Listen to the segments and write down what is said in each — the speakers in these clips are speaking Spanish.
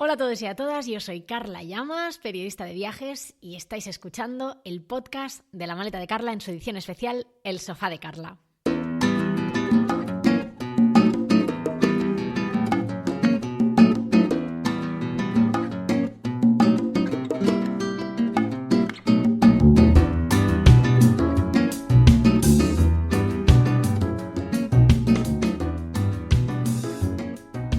Hola a todos y a todas, yo soy Carla Llamas, periodista de viajes, y estáis escuchando el podcast de La Maleta de Carla en su edición especial El Sofá de Carla.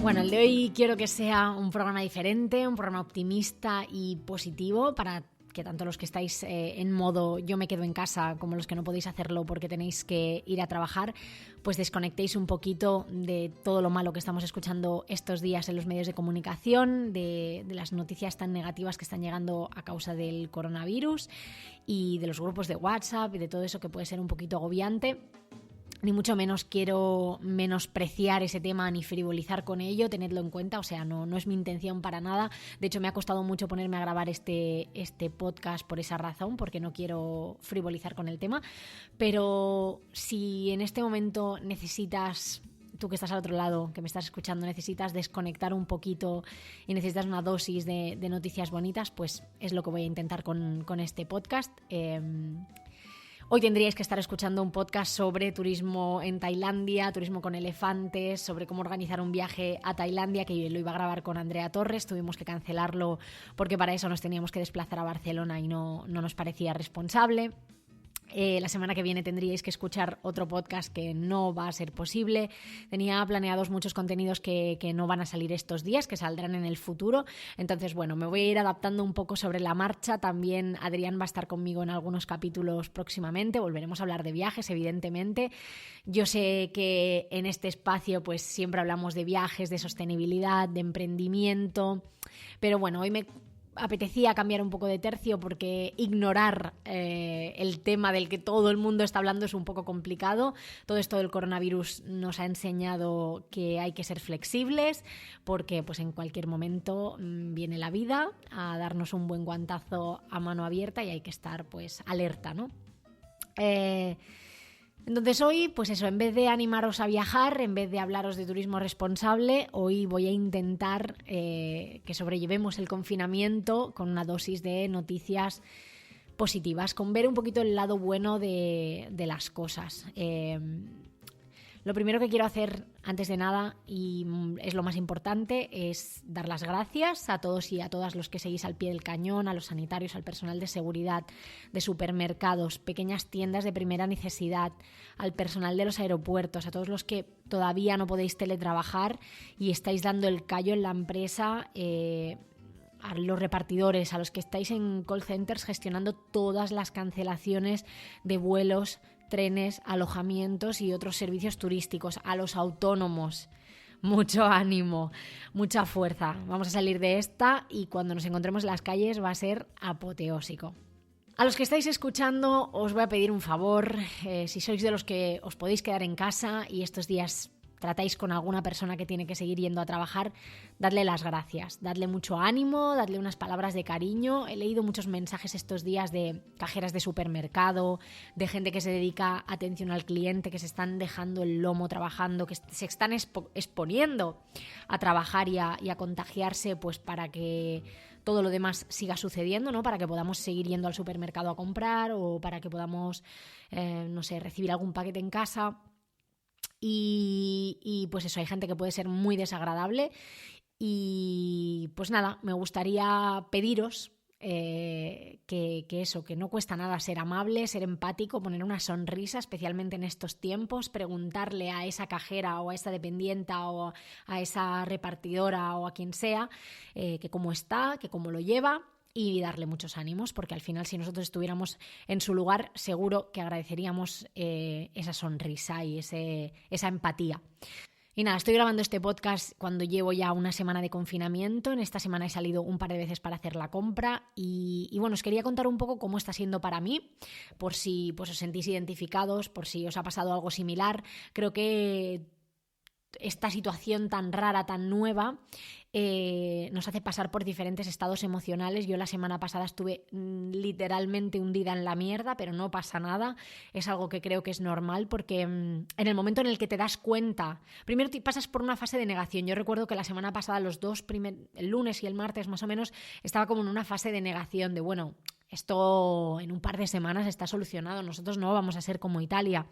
Bueno, el de hoy quiero que sea un programa diferente, un programa optimista y positivo para que tanto los que estáis en modo yo me quedo en casa como los que no podéis hacerlo porque tenéis que ir a trabajar, pues desconectéis un poquito de todo lo malo que estamos escuchando estos días en los medios de comunicación, de las noticias tan negativas que están llegando a causa del coronavirus y de los grupos de WhatsApp y de todo eso que puede ser un poquito agobiante. Ni mucho menos quiero menospreciar ese tema ni frivolizar con ello, tenedlo en cuenta, o sea, no es mi intención para nada. De hecho, me ha costado mucho ponerme a grabar este podcast por esa razón, porque no quiero frivolizar con el tema. Pero si en este momento necesitas, tú que estás al otro lado, que me estás escuchando, necesitas desconectar un poquito y necesitas una dosis de noticias bonitas, pues es lo que voy a intentar con este podcast. Hoy tendríais que estar escuchando un podcast sobre turismo en Tailandia, turismo con elefantes, sobre cómo organizar un viaje a Tailandia, que lo iba a grabar con Andrea Torres. Tuvimos que cancelarlo porque para eso nos teníamos que desplazar a Barcelona y no nos parecía responsable. La semana que viene tendríais que escuchar otro podcast que no va a ser posible. Tenía planeados muchos contenidos que no van a salir estos días, que saldrán en el futuro. Entonces, bueno, me voy a ir adaptando un poco sobre la marcha. También Adrián va a estar conmigo en algunos capítulos próximamente. Volveremos a hablar de viajes, evidentemente. Yo sé que en este espacio pues siempre hablamos de viajes, de sostenibilidad, de emprendimiento. Pero bueno, hoy me apetecía cambiar un poco de tercio porque ignorar el tema del que todo el mundo está hablando es un poco complicado. Todo esto del coronavirus nos ha enseñado que hay que ser flexibles porque pues en cualquier momento viene la vida a darnos un buen guantazo a mano abierta y hay que estar pues alerta, ¿no? Entonces hoy, pues eso, en vez de animaros a viajar, en vez de hablaros de turismo responsable, hoy voy a intentar que sobrellevemos el confinamiento con una dosis de noticias positivas, con ver un poquito el lado bueno de las cosas. Lo primero que quiero hacer antes de nada, y es lo más importante, es dar las gracias a todos y a todas los que seguís al pie del cañón, a los sanitarios, al personal de seguridad, de supermercados, pequeñas tiendas de primera necesidad, al personal de los aeropuertos, a todos los que todavía no podéis teletrabajar y estáis dando el callo en la empresa, a los repartidores, a los que estáis en call centers gestionando todas las cancelaciones de vuelos, trenes, alojamientos y otros servicios turísticos, a los autónomos. Mucho ánimo, mucha fuerza. Vamos a salir de esta y cuando nos encontremos en las calles va a ser apoteósico. A los que estáis escuchando os voy a pedir un favor. Si sois de los que os podéis quedar en casa y estos días tratáis con alguna persona que tiene que seguir yendo a trabajar, dadle las gracias, dadle mucho ánimo, dadle unas palabras de cariño. He leído muchos mensajes estos días de cajeras de supermercado, de gente que se dedica atención al cliente, que se están dejando el lomo trabajando, que se están exponiendo a trabajar y a contagiarse, pues para que todo lo demás siga sucediendo, ¿no? Para que podamos seguir yendo al supermercado a comprar o para que podamos, recibir algún paquete en casa. Y pues eso, hay gente que puede ser muy desagradable y pues nada, me gustaría pediros que no cuesta nada ser amable, ser empático, poner una sonrisa, especialmente en estos tiempos, preguntarle a esa cajera o a esa dependienta o a esa repartidora o a quien sea que cómo está, que cómo lo lleva. Y darle muchos ánimos, porque al final si nosotros estuviéramos en su lugar seguro que agradeceríamos esa sonrisa y esa empatía. Y nada, estoy grabando este podcast cuando llevo ya una semana de confinamiento. En esta semana he salido un par de veces para hacer la compra y bueno, os quería contar un poco cómo está siendo para mí, por si pues os sentís identificados, por si os ha pasado algo similar. Creo que esta situación tan rara, tan nueva, nos hace pasar por diferentes estados emocionales. Yo la semana pasada estuve literalmente hundida en la mierda, pero no pasa nada. Es algo que creo que es normal porque en el momento en el que te das cuenta, primero te pasas por una fase de negación. Yo recuerdo que la semana pasada, el lunes y el martes más o menos, estaba como en una fase de negación de, bueno, esto en un par de semanas está solucionado, nosotros no vamos a ser como Italia.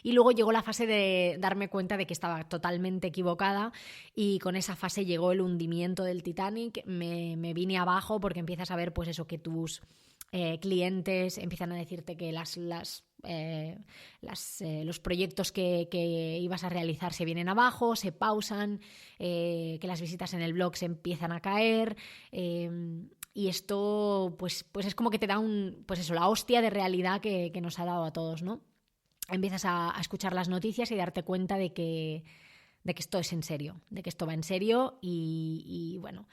Y luego llegó la fase de darme cuenta de que estaba totalmente equivocada y con esa fase llegó el hundimiento del Titanic. Me vine abajo porque empiezas a ver pues eso, que tus clientes empiezan a decirte que los proyectos que ibas a realizar se vienen abajo, se pausan, que las visitas en el blog se empiezan a caer. Y esto pues es como que te da la hostia de realidad que nos ha dado a todos, ¿no? Empiezas a escuchar las noticias y darte cuenta de que esto es en serio, de que esto va en serio y bueno.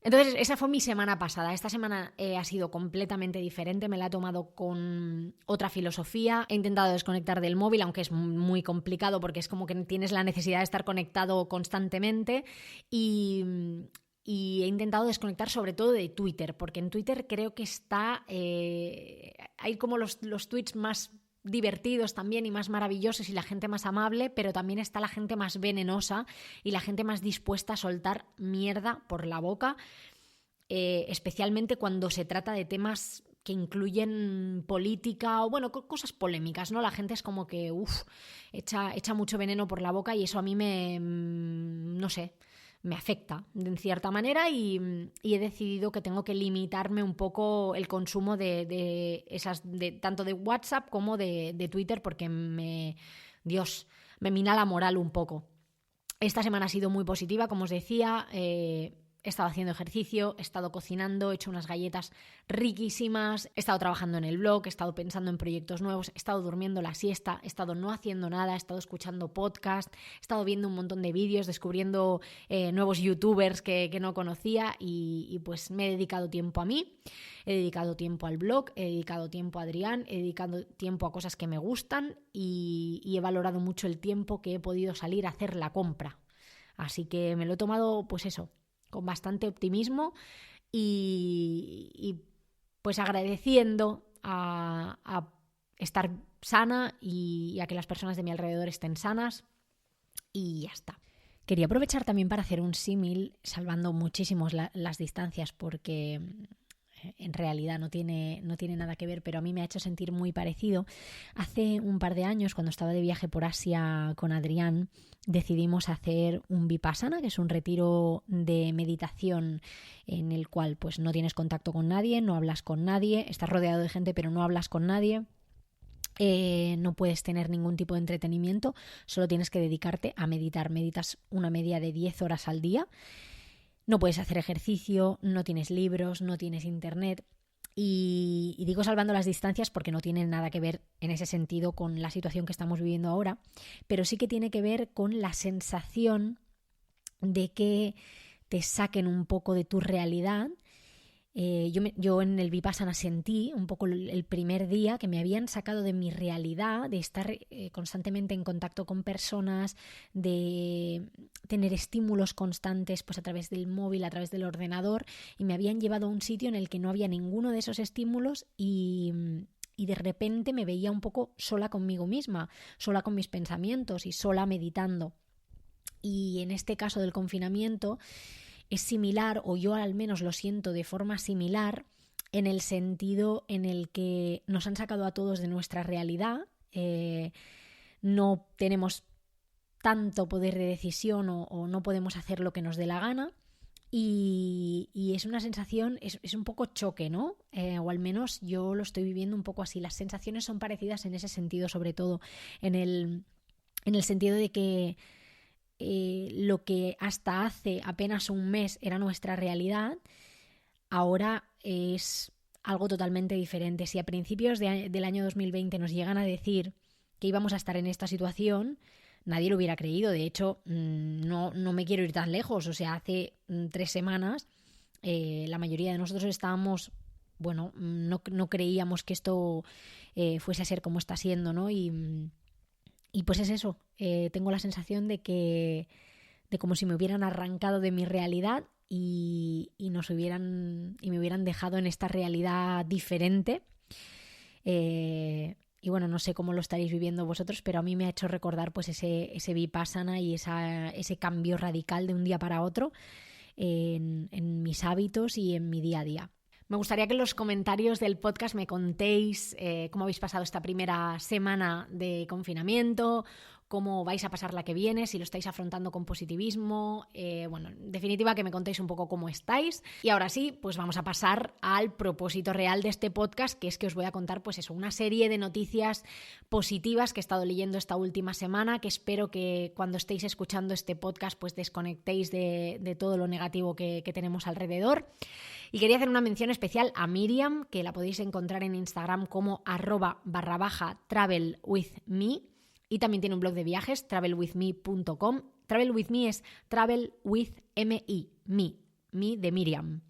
Entonces esa fue mi semana pasada. Esta semana ha sido completamente diferente, me la he tomado con otra filosofía. He intentado desconectar del móvil, aunque es muy complicado porque es como que tienes la necesidad de estar conectado constantemente y he intentado desconectar sobre todo de Twitter, porque en Twitter creo que hay como los tweets más divertidos también y más maravillosos y la gente más amable, pero también está la gente más venenosa y la gente más dispuesta a soltar mierda por la boca, especialmente cuando se trata de temas que incluyen política o, bueno, cosas polémicas, ¿no? La gente es como que, echa mucho veneno por la boca y eso a mí no sé, me afecta en cierta manera y he decidido que tengo que limitarme un poco el consumo de tanto de WhatsApp como de Twitter porque me mina la moral un poco. Esta semana ha sido muy positiva, como os decía. He estado haciendo ejercicio, he estado cocinando, he hecho unas galletas riquísimas, he estado trabajando en el blog, he estado pensando en proyectos nuevos, he estado durmiendo la siesta, he estado no haciendo nada, he estado escuchando podcast, he estado viendo un montón de vídeos, descubriendo nuevos youtubers que no conocía y pues me he dedicado tiempo a mí, he dedicado tiempo al blog, he dedicado tiempo a Adrián, he dedicado tiempo a cosas que me gustan y he valorado mucho el tiempo que he podido salir a hacer la compra. Así que me lo he tomado, pues eso, con bastante optimismo y pues agradeciendo a estar sana y a que las personas de mi alrededor estén sanas y ya está. Quería aprovechar también para hacer un símil, salvando muchísimo las distancias porque en realidad no tiene nada que ver, pero a mí me ha hecho sentir muy parecido. Hace un par de años, cuando estaba de viaje por Asia con Adrián, decidimos hacer un Vipassana, que es un retiro de meditación en el cual pues no tienes contacto con nadie, no hablas con nadie, estás rodeado de gente pero no hablas con nadie. No puedes tener ningún tipo de entretenimiento, solo tienes que dedicarte a meditar. Meditas una media de 10 horas al día. No puedes hacer ejercicio, no tienes libros, no tienes internet. Y digo salvando las distancias porque no tiene nada que ver en ese sentido con la situación que estamos viviendo ahora, pero sí que tiene que ver con la sensación de que te saquen un poco de tu realidad. Yo en el Vipassana sentí un poco el primer día que me habían sacado de mi realidad, de estar constantemente en contacto con personas, de tener estímulos constantes pues a través del móvil, a través del ordenador, y me habían llevado a un sitio en el que no había ninguno de esos estímulos y de repente me veía un poco sola conmigo misma, sola con mis pensamientos y sola meditando. Y en este caso del confinamiento es similar, o yo al menos lo siento de forma similar, en el sentido en el que nos han sacado a todos de nuestra realidad, no tenemos tanto poder de decisión o no podemos hacer lo que nos dé la gana y es una sensación, es un poco choque, ¿no? O al menos yo lo estoy viviendo un poco así. Las sensaciones son parecidas en ese sentido, sobre todo en el sentido de que lo que hasta hace apenas un mes era nuestra realidad, ahora es algo totalmente diferente. Si a principios del año 2020 nos llegan a decir que íbamos a estar en esta situación, nadie lo hubiera creído. De hecho, no me quiero ir tan lejos. O sea, hace 3 semanas la mayoría de nosotros estábamos, bueno, no creíamos que esto fuese a ser como está siendo, ¿no? Y Y pues es eso, tengo la sensación de como si me hubieran arrancado de mi realidad y me hubieran dejado en esta realidad diferente. Y bueno, no sé cómo lo estaréis viviendo vosotros, pero a mí me ha hecho recordar pues ese vipassana y ese cambio radical de un día para otro en mis hábitos y en mi día a día. Me gustaría que en los comentarios del podcast me contéis cómo habéis pasado esta primera semana de confinamiento, cómo vais a pasar la que viene, si lo estáis afrontando con positivismo. Bueno, en definitiva, que me contéis un poco cómo estáis. Y ahora sí, pues vamos a pasar al propósito real de este podcast, que es que os voy a contar pues eso, una serie de noticias positivas que he estado leyendo esta última semana, que espero que cuando estéis escuchando este podcast pues desconectéis de todo lo negativo que tenemos alrededor. Y quería hacer una mención especial a Miriam, que la podéis encontrar en Instagram como @travelwithme, y también tiene un blog de viajes, travelwithme.com. Travel with me es travel with me de Miriam.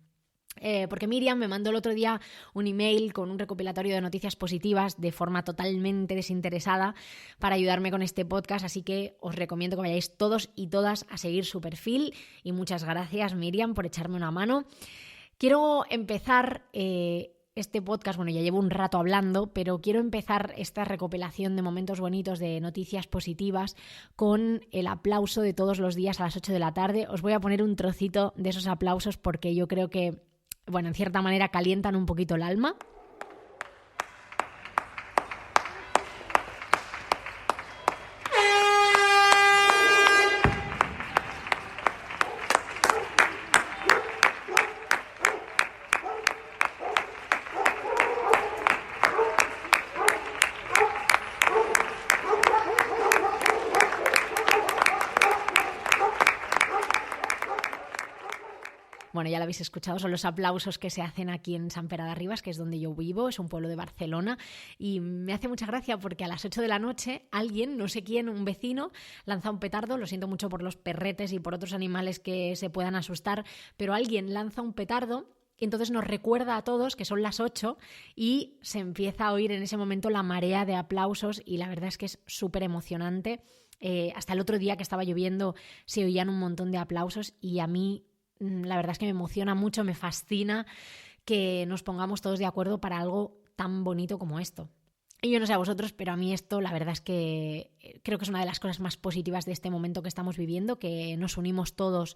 Porque Miriam me mandó el otro día un email con un recopilatorio de noticias positivas de forma totalmente desinteresada para ayudarme con este podcast, así que os recomiendo que vayáis todos y todas a seguir su perfil, y muchas gracias, Miriam, por echarme una mano. Quiero empezar este podcast, bueno, ya llevo un rato hablando, pero quiero empezar esta recopilación de momentos bonitos, de noticias positivas, con el aplauso de todos los días a las 8 de la tarde. Os voy a poner un trocito de esos aplausos porque yo creo que, bueno, en cierta manera calientan un poquito el alma. Bueno, ya lo habéis escuchado, son los aplausos que se hacen aquí en Sant Pere de Ribes, que es donde yo vivo, es un pueblo de Barcelona, y me hace mucha gracia porque a las 8 de la noche alguien, no sé quién, un vecino, lanza un petardo. Lo siento mucho por los perretes y por otros animales que se puedan asustar, pero alguien lanza un petardo y entonces nos recuerda a todos que son las 8 y se empieza a oír en ese momento la marea de aplausos, y la verdad es que es súper emocionante. Hasta el otro día que estaba lloviendo se oían un montón de aplausos, y a mí la verdad es que me emociona mucho, me fascina que nos pongamos todos de acuerdo para algo tan bonito como esto. Y yo no sé a vosotros, pero a mí esto la verdad es que creo que es una de las cosas más positivas de este momento que estamos viviendo, que nos unimos todos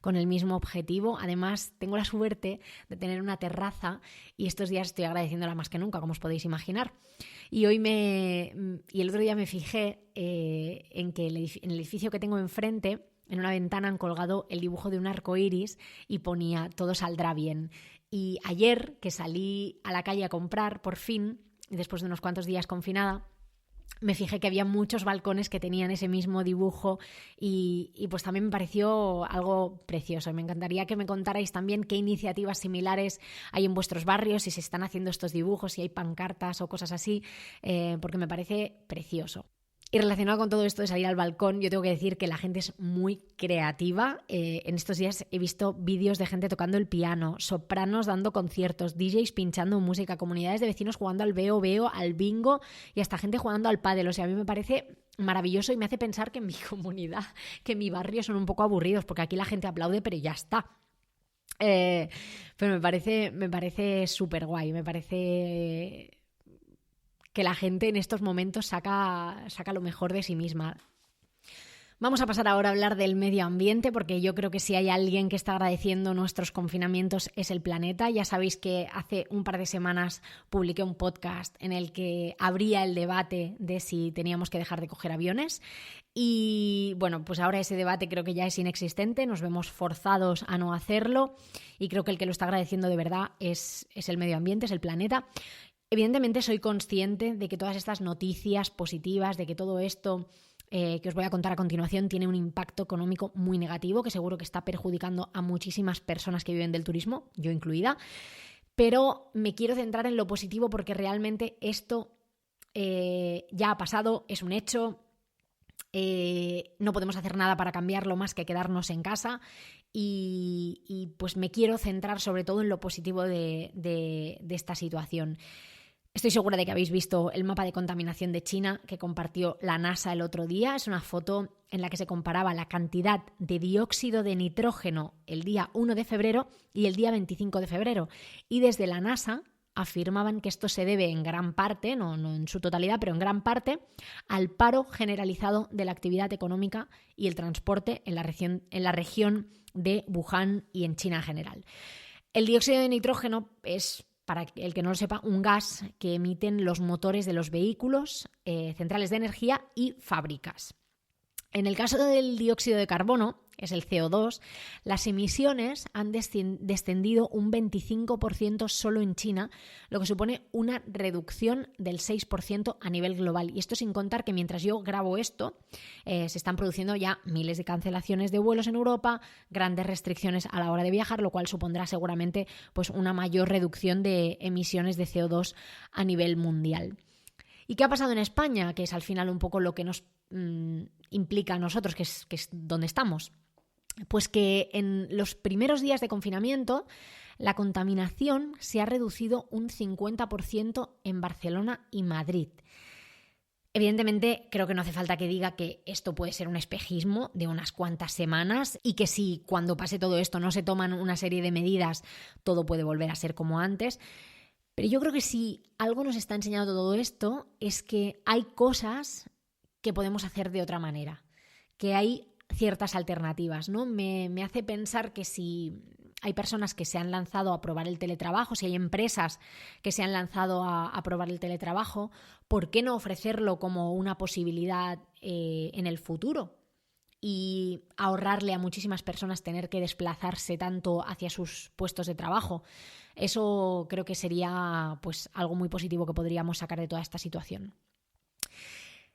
con el mismo objetivo. Además, tengo la suerte de tener una terraza y estos días estoy agradeciéndola más que nunca, como os podéis imaginar. Y el otro día me fijé en que en el edificio que tengo enfrente, en una ventana han colgado el dibujo de un arco iris y ponía "todo saldrá bien". Y ayer, que salí a la calle a comprar, por fin, después de unos cuantos días confinada, me fijé que había muchos balcones que tenían ese mismo dibujo y pues también me pareció algo precioso. Y me encantaría que me contarais también qué iniciativas similares hay en vuestros barrios, si se están haciendo estos dibujos, si hay pancartas o cosas así, porque me parece precioso. Y relacionado con todo esto de salir al balcón, yo tengo que decir que la gente es muy creativa. En estos días he visto vídeos de gente tocando el piano, sopranos dando conciertos, DJs pinchando música, comunidades de vecinos jugando al veo, al bingo y hasta gente jugando al pádel. O sea, a mí me parece maravilloso y me hace pensar que en mi comunidad, que en mi barrio son un poco aburridos, porque aquí la gente aplaude pero ya está. Pero me parece súper guay, me parece que la gente en estos momentos saca lo mejor de sí misma. Vamos a pasar ahora a hablar del medio ambiente, porque yo creo que si hay alguien que está agradeciendo nuestros confinamientos es el planeta. Ya sabéis que hace un par de semanas publiqué un podcast en el que abría el debate de si teníamos que dejar de coger aviones. Y bueno, pues ahora ese debate creo que ya es inexistente, nos vemos forzados a no hacerlo, y creo que el que lo está agradeciendo de verdad es el medio ambiente, es el planeta. Evidentemente soy consciente de que todas estas noticias positivas, de que todo esto que os voy a contar a continuación tiene un impacto económico muy negativo, que seguro que está perjudicando a muchísimas personas que viven del turismo, yo incluida, pero me quiero centrar en lo positivo porque realmente esto ya ha pasado, es un hecho, no podemos hacer nada para cambiarlo más que quedarnos en casa. Y pues me quiero centrar sobre todo en lo positivo de esta situación. Estoy segura de que habéis visto el mapa de contaminación de China que compartió la NASA el otro día. Es una foto en la que se comparaba la cantidad de dióxido de nitrógeno el día 1 de febrero y el día 25 de febrero. Y desde la NASA afirmaban que esto se debe en gran parte, no en su totalidad, pero en gran parte, al paro generalizado de la actividad económica y el transporte en la región de Wuhan y en China en general. El dióxido de nitrógeno es, para el que no lo sepa, un gas que emiten los motores de los vehículos, centrales de energía y fábricas. En el caso del dióxido de carbono, es el CO2, las emisiones han descendido un 25% solo en China, lo que supone una reducción del 6% a nivel global. Y esto sin contar que mientras yo grabo esto, se están produciendo ya miles de cancelaciones de vuelos en Europa, grandes restricciones a la hora de viajar, lo cual supondrá seguramente pues, una mayor reducción de emisiones de CO2 a nivel mundial. ¿Y qué ha pasado en España? Que es al final un poco lo que nos implica a nosotros, que es donde estamos. Pues que en los primeros días de confinamiento la contaminación se ha reducido un 50% en Barcelona y Madrid. Evidentemente, creo que no hace falta que diga que esto puede ser un espejismo de unas cuantas semanas y que si cuando pase todo esto no se toman una serie de medidas, todo puede volver a ser como antes. Pero yo creo que si algo nos está enseñando todo esto es que hay cosas que podemos hacer de otra manera, que hay ciertas alternativas, ¿no? Me hace pensar que si hay personas que se han lanzado a probar el teletrabajo, si hay empresas que se han lanzado a probar el teletrabajo, ¿por qué no ofrecerlo como una posibilidad en el futuro? Y ahorrarle a muchísimas personas tener que desplazarse tanto hacia sus puestos de trabajo. Eso creo que sería pues, algo muy positivo que podríamos sacar de toda esta situación.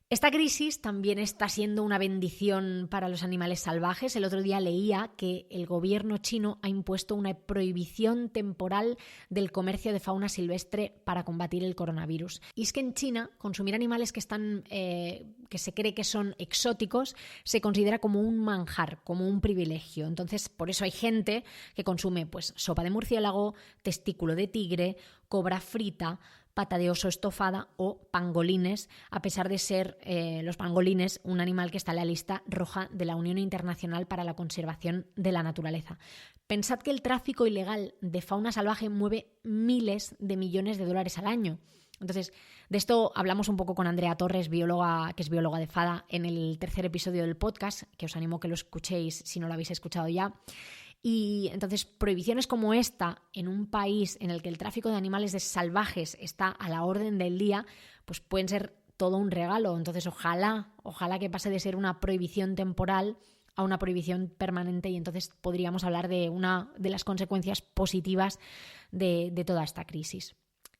Esta crisis también está siendo una bendición para los animales salvajes. El otro día leía que el gobierno chino ha impuesto una prohibición temporal del comercio de fauna silvestre para combatir el coronavirus. Y es que en China consumir animales que se cree que son exóticos se considera como un manjar, como un privilegio. Entonces, por eso hay gente que consume pues, sopa de murciélago, testículo de tigre, cobra frita, pata de oso estofada o pangolines, a pesar de ser los pangolines un animal que está en la lista roja de la Unión Internacional para la Conservación de la Naturaleza. Pensad que el tráfico ilegal de fauna salvaje mueve miles de millones de dólares al año. Entonces, de esto hablamos un poco con Andrea Torres, bióloga, que es bióloga de FADA, en el tercer episodio del podcast, que os animo que lo escuchéis si no lo habéis escuchado ya. Y entonces prohibiciones como esta en un país en el que el tráfico de animales salvajes está a la orden del día, pues pueden ser todo un regalo. Entonces ojalá que pase de ser una prohibición temporal a una prohibición permanente y entonces podríamos hablar de una de las consecuencias positivas de toda esta crisis.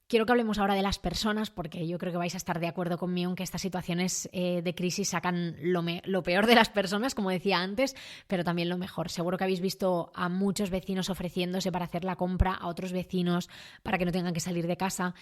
Quiero que hablemos ahora de las personas porque yo creo que vais a estar de acuerdo conmigo en que estas situaciones de crisis sacan lo peor de las personas, como decía antes, pero también lo mejor. Seguro que habéis visto a muchos vecinos ofreciéndose para hacer la compra a otros vecinos para que no tengan que salir de casa.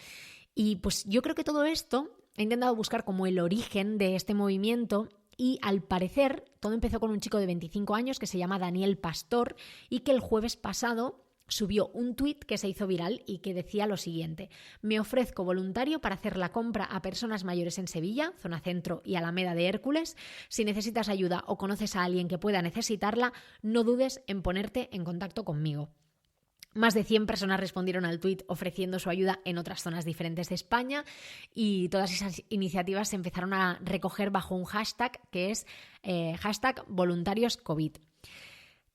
Y pues yo creo que todo esto he intentado buscar como el origen de este movimiento y al parecer todo empezó con un chico de 25 años que se llama Daniel Pastor y que el jueves pasado subió un tuit que se hizo viral y que decía lo siguiente: me ofrezco voluntario para hacer la compra a personas mayores en Sevilla, zona centro y Alameda de Hércules. Si necesitas ayuda o conoces a alguien que pueda necesitarla, no dudes en ponerte en contacto conmigo. Más de 100 personas respondieron al tuit ofreciendo su ayuda en otras zonas diferentes de España y todas esas iniciativas se empezaron a recoger bajo un hashtag que es hashtag voluntarioscovid.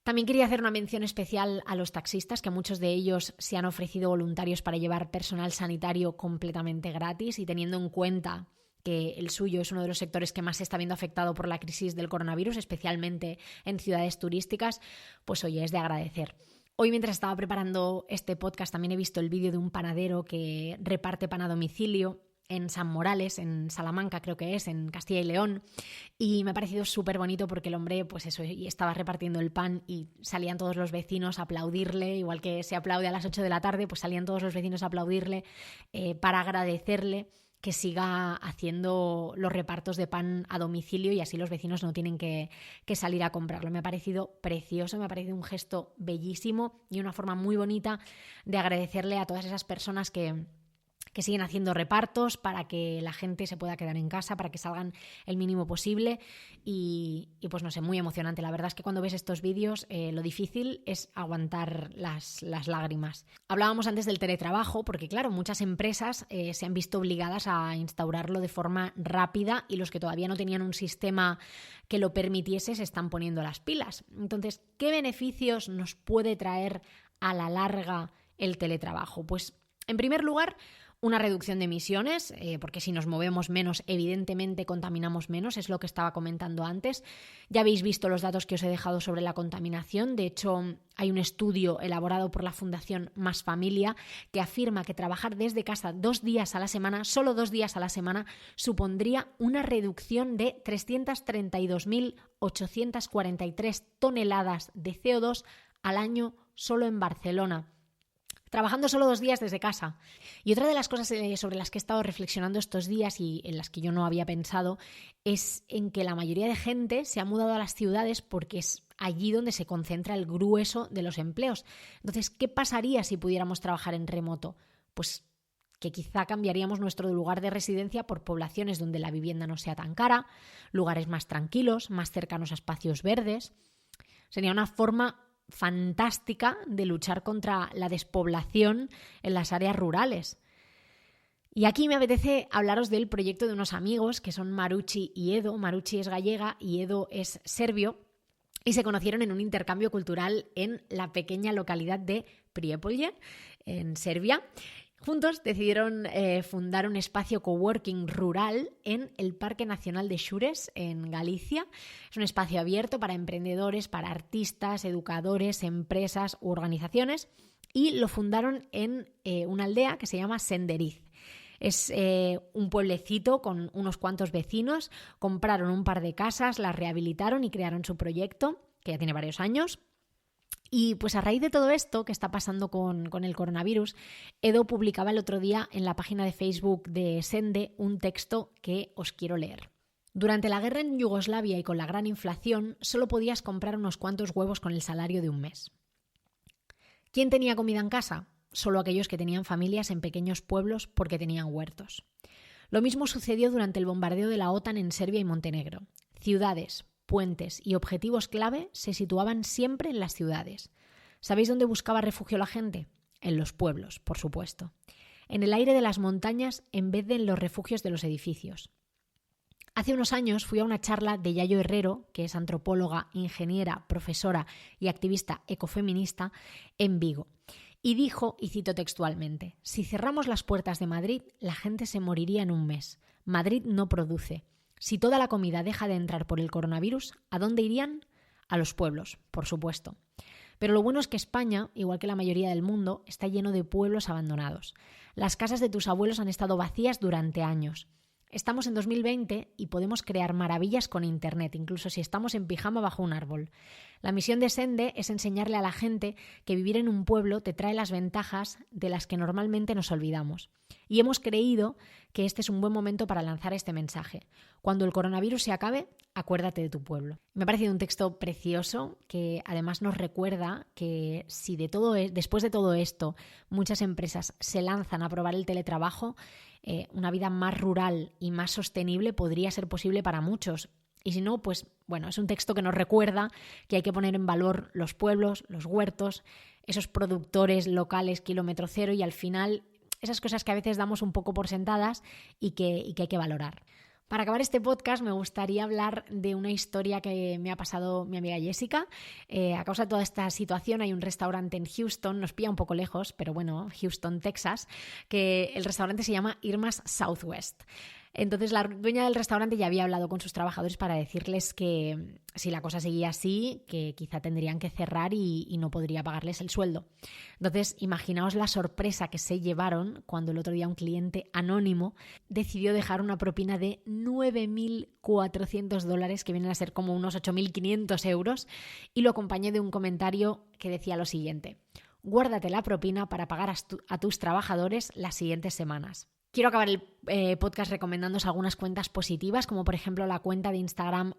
También quería hacer una mención especial a los taxistas, que muchos de ellos se han ofrecido voluntarios para llevar personal sanitario completamente gratis y teniendo en cuenta que el suyo es uno de los sectores que más se está viendo afectado por la crisis del coronavirus, especialmente en ciudades turísticas, pues oye, es de agradecer. Hoy mientras estaba preparando este podcast también he visto el vídeo de un panadero que reparte pan a domicilio en San Morales, en Salamanca creo que es, en Castilla y León, y me ha parecido súper bonito porque el hombre, pues eso, y estaba repartiendo el pan y salían todos los vecinos a aplaudirle, igual que se aplaude a las 8 de la tarde, pues salían todos los vecinos a aplaudirle para agradecerle que siga haciendo los repartos de pan a domicilio y así los vecinos no tienen que salir a comprarlo. Me ha parecido precioso, me ha parecido un gesto bellísimo y una forma muy bonita de agradecerle a todas esas personas que que siguen haciendo repartos para que la gente se pueda quedar en casa, para que salgan el mínimo posible y pues no sé, muy emocionante. La verdad es que cuando ves estos vídeos lo difícil es aguantar las lágrimas. Hablábamos antes del teletrabajo porque claro, muchas empresas se han visto obligadas a instaurarlo de forma rápida y los que todavía no tenían un sistema que lo permitiese se están poniendo las pilas. Entonces, ¿qué beneficios nos puede traer a la larga el teletrabajo? Pues en primer lugar, una reducción de emisiones, porque si nos movemos menos, evidentemente contaminamos menos, es lo que estaba comentando antes. Ya habéis visto los datos que os he dejado sobre la contaminación. De hecho, hay un estudio elaborado por la Fundación Más Familia que afirma que trabajar desde casa 2 días a la semana, solo 2 días a la semana, supondría una reducción de 332.843 toneladas de CO2 al año solo en Barcelona. Trabajando solo 2 días desde casa. Y otra de las cosas sobre las que he estado reflexionando estos días y en las que yo no había pensado es en que la mayoría de gente se ha mudado a las ciudades porque es allí donde se concentra el grueso de los empleos. Entonces, ¿qué pasaría si pudiéramos trabajar en remoto? Pues que quizá cambiaríamos nuestro lugar de residencia por poblaciones donde la vivienda no sea tan cara, lugares más tranquilos, más cercanos a espacios verdes. Sería una forma fantástica de luchar contra la despoblación en las áreas rurales. Y aquí me apetece hablaros del proyecto de unos amigos que son Marucci y Edo. Marucci es gallega y Edo es serbio y se conocieron en un intercambio cultural en la pequeña localidad de Prijepolje, en Serbia. Juntos decidieron fundar un espacio coworking rural en el Parque Nacional de Xures, en Galicia. Es un espacio abierto para emprendedores, para artistas, educadores, empresas u organizaciones y lo fundaron en una aldea que se llama Senderiz. Es un pueblecito con unos cuantos vecinos, compraron un par de casas, las rehabilitaron y crearon su proyecto, que ya tiene varios años. Y pues a raíz de todo esto que está pasando con el coronavirus, Edo publicaba el otro día en la página de Facebook de Sende un texto que os quiero leer. Durante la guerra en Yugoslavia y con la gran inflación, solo podías comprar unos cuantos huevos con el salario de un mes. ¿Quién tenía comida en casa? Solo aquellos que tenían familias en pequeños pueblos porque tenían huertos. Lo mismo sucedió durante el bombardeo de la OTAN en Serbia y Montenegro. Ciudades, puentes y objetivos clave se situaban siempre en las ciudades. ¿Sabéis dónde buscaba refugio la gente? En los pueblos, por supuesto. En el aire de las montañas en vez de en los refugios de los edificios. Hace unos años fui a una charla de Yayo Herrero, que es antropóloga, ingeniera, profesora y activista ecofeminista, en Vigo. Y dijo, y cito textualmente, si cerramos las puertas de Madrid, la gente se moriría en un mes. Madrid no produce. Si toda la comida deja de entrar por el coronavirus, ¿a dónde irían? A los pueblos, por supuesto. Pero lo bueno es que España, igual que la mayoría del mundo, está lleno de pueblos abandonados. Las casas de tus abuelos han estado vacías durante años. Estamos en 2020 y podemos crear maravillas con Internet, incluso si estamos en pijama bajo un árbol. La misión de Sende es enseñarle a la gente que vivir en un pueblo te trae las ventajas de las que normalmente nos olvidamos. Y hemos creído que este es un buen momento para lanzar este mensaje. Cuando el coronavirus se acabe, acuérdate de tu pueblo. Me ha parecido un texto precioso que además nos recuerda que si después de todo esto muchas empresas se lanzan a probar el teletrabajo, una vida más rural y más sostenible podría ser posible para muchos. Y si no, pues bueno, es un texto que nos recuerda que hay que poner en valor los pueblos, los huertos, esos productores locales kilómetro cero y al final esas cosas que a veces damos un poco por sentadas y que hay que valorar. Para acabar este podcast me gustaría hablar de una historia que me ha pasado mi amiga Jessica. A causa de toda esta situación hay un restaurante en Houston, nos pilla un poco lejos, pero bueno, Houston, Texas, que el restaurante se llama Irma's Southwest. Entonces la dueña del restaurante ya había hablado con sus trabajadores para decirles que si la cosa seguía así, que quizá tendrían que cerrar y no podría pagarles el sueldo. Entonces imaginaos la sorpresa que se llevaron cuando el otro día un cliente anónimo decidió dejar una propina de $9.400, que vienen a ser como unos 8.500 euros, y lo acompañé de un comentario que decía lo siguiente: guárdate la propina para pagar a tus trabajadores las siguientes semanas. Quiero acabar el podcast recomendándoos algunas cuentas positivas, como por ejemplo la cuenta de Instagram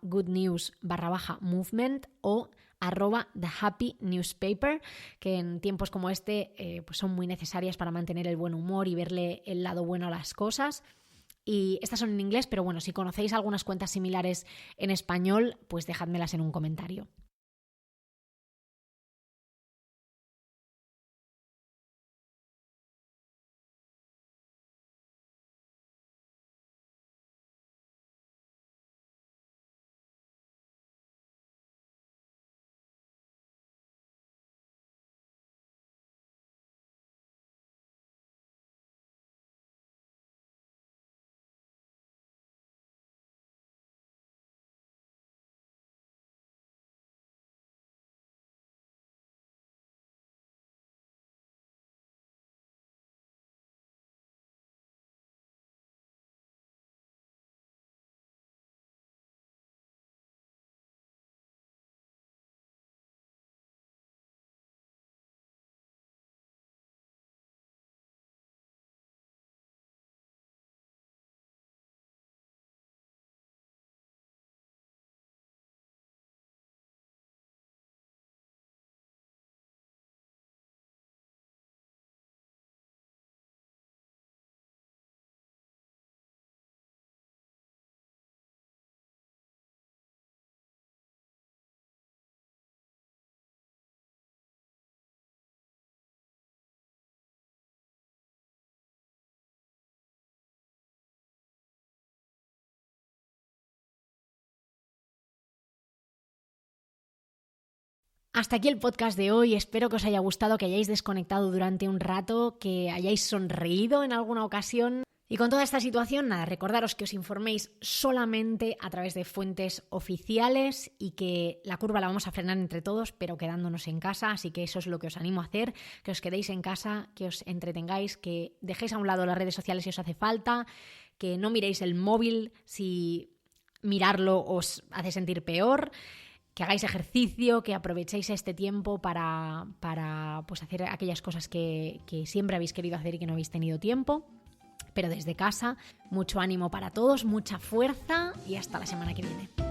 @goodnews_movement o @thehappynewspaper, que en tiempos como este pues son muy necesarias para mantener el buen humor y verle el lado bueno a las cosas. Y estas son en inglés, pero bueno, si conocéis algunas cuentas similares en español, pues dejádmelas en un comentario. Hasta aquí el podcast de hoy, espero que os haya gustado, que hayáis desconectado durante un rato, que hayáis sonreído en alguna ocasión. Y con toda esta situación, nada, recordaros que os informéis solamente a través de fuentes oficiales y que la curva la vamos a frenar entre todos, pero quedándonos en casa, así que eso es lo que os animo a hacer, que os quedéis en casa, que os entretengáis, que dejéis a un lado las redes sociales si os hace falta, que no miréis el móvil si mirarlo os hace sentir peor, que hagáis ejercicio, que aprovechéis este tiempo para pues hacer aquellas cosas que siempre habéis querido hacer y que no habéis tenido tiempo. Pero desde casa, mucho ánimo para todos, mucha fuerza y hasta la semana que viene.